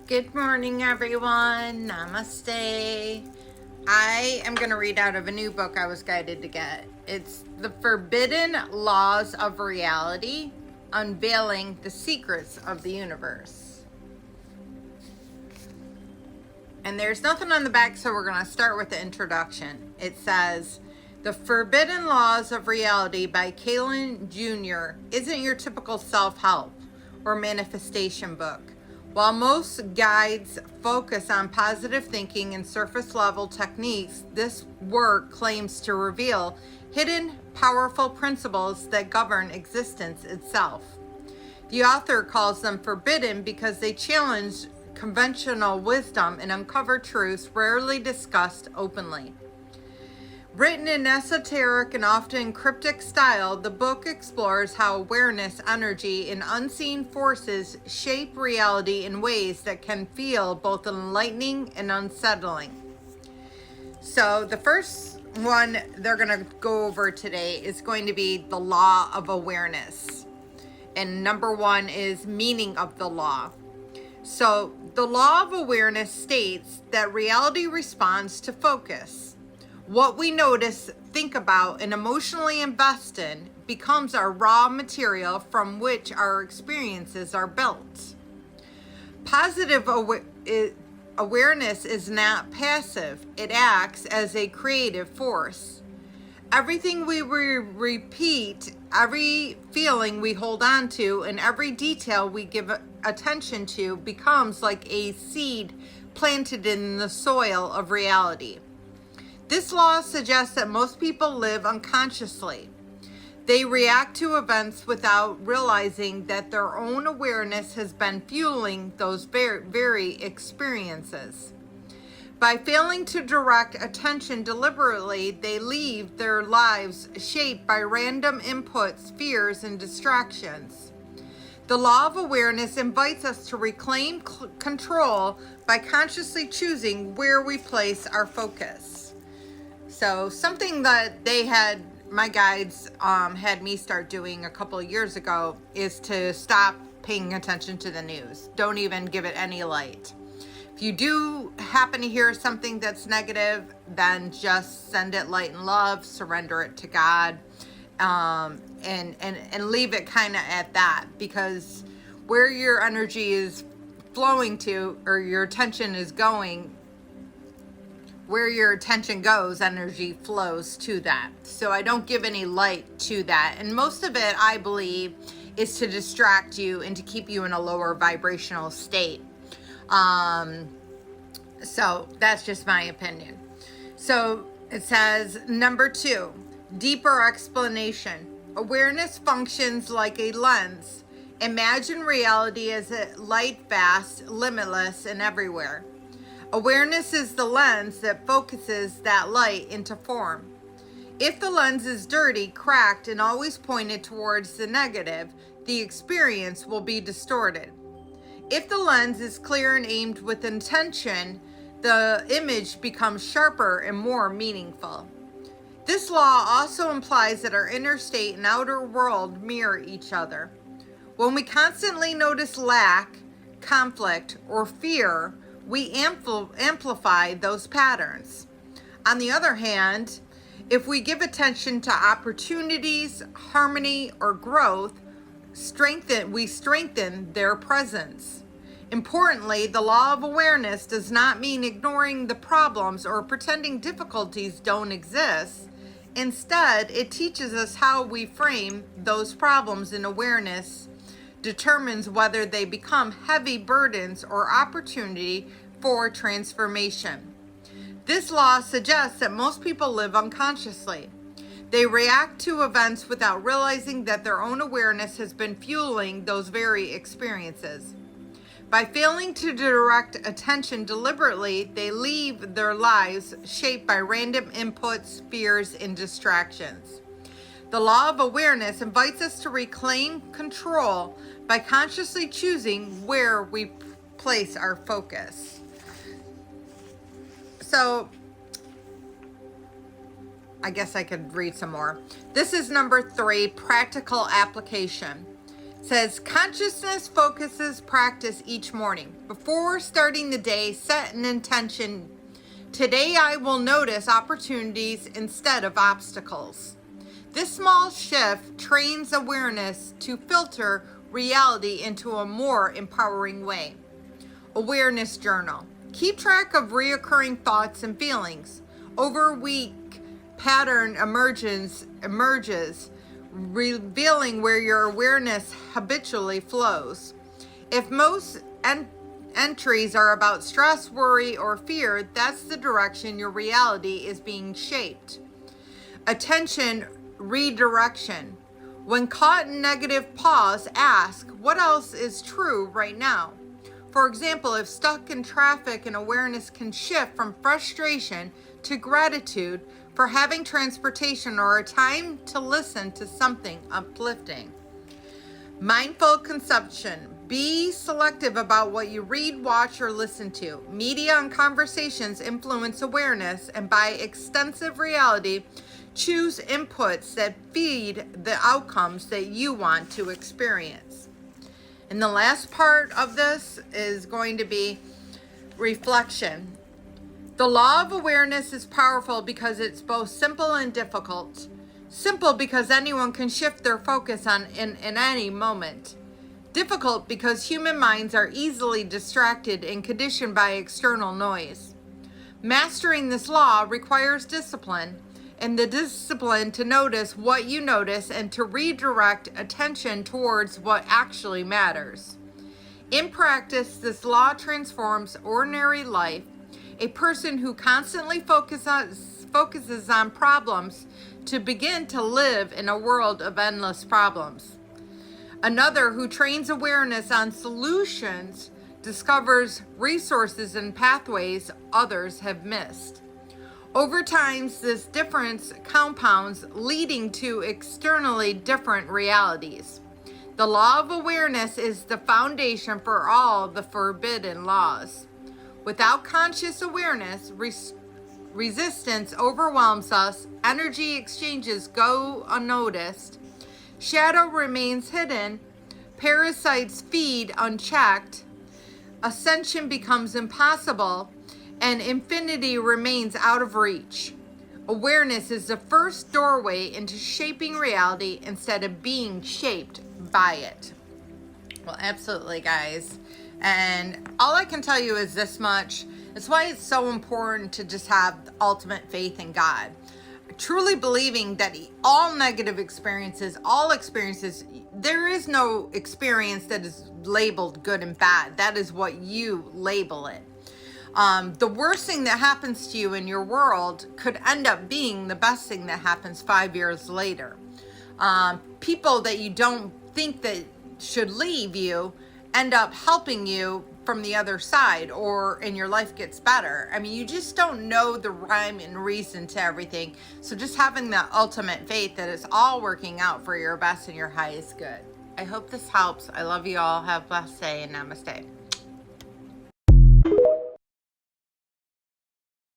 Good morning, everyone. Namaste. I am going to read out of a new book I was guided to get. It's The Forbidden Laws of Reality, Unveiling the Secrets of the Universe. And there's nothing on the back, so we're going to start with the introduction. It says, The Forbidden Laws of Reality by Kaylin Jr. isn't your typical self-help or manifestation book. While most guides focus on positive thinking and surface level techniques, this work claims to reveal hidden, powerful principles that govern existence itself. The author calls them forbidden because they challenge conventional wisdom and uncover truths rarely discussed openly. Written in esoteric and often cryptic style, the book explores how awareness, energy, and unseen forces shape reality in ways that can feel both enlightening and unsettling. So the first one they're going to go over today is going to be the law of awareness. And number one is meaning of the law. So the law of awareness states that reality responds to focus. What we notice, think about, and emotionally invest in becomes our raw material from which our experiences are built. Positive awareness is not passive. It acts as a creative force. Everything we repeat, every feeling we hold on to, and every detail we give attention to becomes like a seed planted in the soil of reality. This law suggests that most people live unconsciously. They react to events without realizing that their own awareness has been fueling those very experiences. By failing to direct attention deliberately, they leave their lives shaped by random inputs, fears, and distractions. The law of awareness invites us to reclaim control by consciously choosing where we place our focus. So something that my guides had me start doing a couple of years ago is to stop paying attention to the news. Don't even give it any light. If you do happen to hear something that's negative, then just send it light and love, surrender it to God, and leave it kind of at that, because where your energy is flowing to, or your attention is going, where your attention goes, energy flows to that. So I don't give any light to that. And most of it, I believe, is to distract you and to keep you in a lower vibrational state. So that's just my opinion. So it says, number 2, deeper explanation. Awareness functions like a lens. Imagine reality as a light, vast, limitless, and everywhere. Awareness is the lens that focuses that light into form. If the lens is dirty, cracked, and always pointed towards the negative, the experience will be distorted. If the lens is clear and aimed with intention, the image becomes sharper and more meaningful. This law also implies that our inner state and outer world mirror each other. When we constantly notice lack, conflict, or fear, we amplify those patterns. On the other hand, if we give attention to opportunities, harmony, or growth, we strengthen their presence. Importantly, the law of awareness does not mean ignoring the problems or pretending difficulties don't exist. Instead, it teaches us how we frame those problems in awareness determines whether they become heavy burdens or opportunity for transformation. This law suggests that most people live unconsciously. They react to events without realizing that their own awareness has been fueling those very experiences. By failing to direct attention deliberately, they leave their lives shaped by random inputs, fears, and distractions. The law of awareness invites us to reclaim control by consciously choosing where we place our focus. So, I guess I could read some more. This is number 3, practical application. It says, consciousness focuses practice each morning. Before starting the day, set an intention. Today I will notice opportunities instead of obstacles. This small shift trains awareness to filter reality into a more empowering way. Awareness journal. Keep track of reoccurring thoughts and feelings. Over a week, pattern emerges, revealing where your awareness habitually flows. If most entries are about stress, worry, or fear, that's the direction your reality is being shaped. Attention redirection. When caught in negative, pause, ask, what else is true right now? For example, if stuck in traffic, an awareness can shift from frustration to gratitude for having transportation or a time to listen to something uplifting. Mindful consumption. Be selective about what you read, watch, or listen to. Media and conversations influence awareness, and by extensive reality, choose inputs that feed the outcomes that you want to experience. And the last part of this is going to be reflection. The law of awareness is powerful because it's both simple and difficult. Simple because anyone can shift their focus in any moment. Difficult because human minds are easily distracted and conditioned by external noise. Mastering this law requires discipline, and the discipline to notice what you notice and to redirect attention towards what actually matters. In practice, this law transforms ordinary life. A person who constantly focuses on problems to begin to live in a world of endless problems. Another who trains awareness on solutions discovers resources and pathways others have missed. Over time, this difference compounds, leading to externally different realities. The law of awareness is the foundation for all the forbidden laws. Without conscious awareness, resistance overwhelms us, energy exchanges go unnoticed, shadow remains hidden, parasites feed unchecked, ascension becomes impossible, and infinity remains out of reach. Awareness is the first doorway into shaping reality instead of being shaped by it. Well, absolutely, guys. And all I can tell you is this much. It's why it's so important to just have ultimate faith in God. Truly believing that all negative experiences, there is no experience that is labeled good and bad. That is what you label it. The worst thing that happens to you in your world could end up being the best thing that happens 5 years later. People that you don't think that should leave you end up helping you from the other side, and your life gets better. I mean, you just don't know the rhyme and reason to everything. So just having that ultimate faith that it's all working out for your best and your highest good. I hope this helps. I love you all. Have a blessed day, and namaste.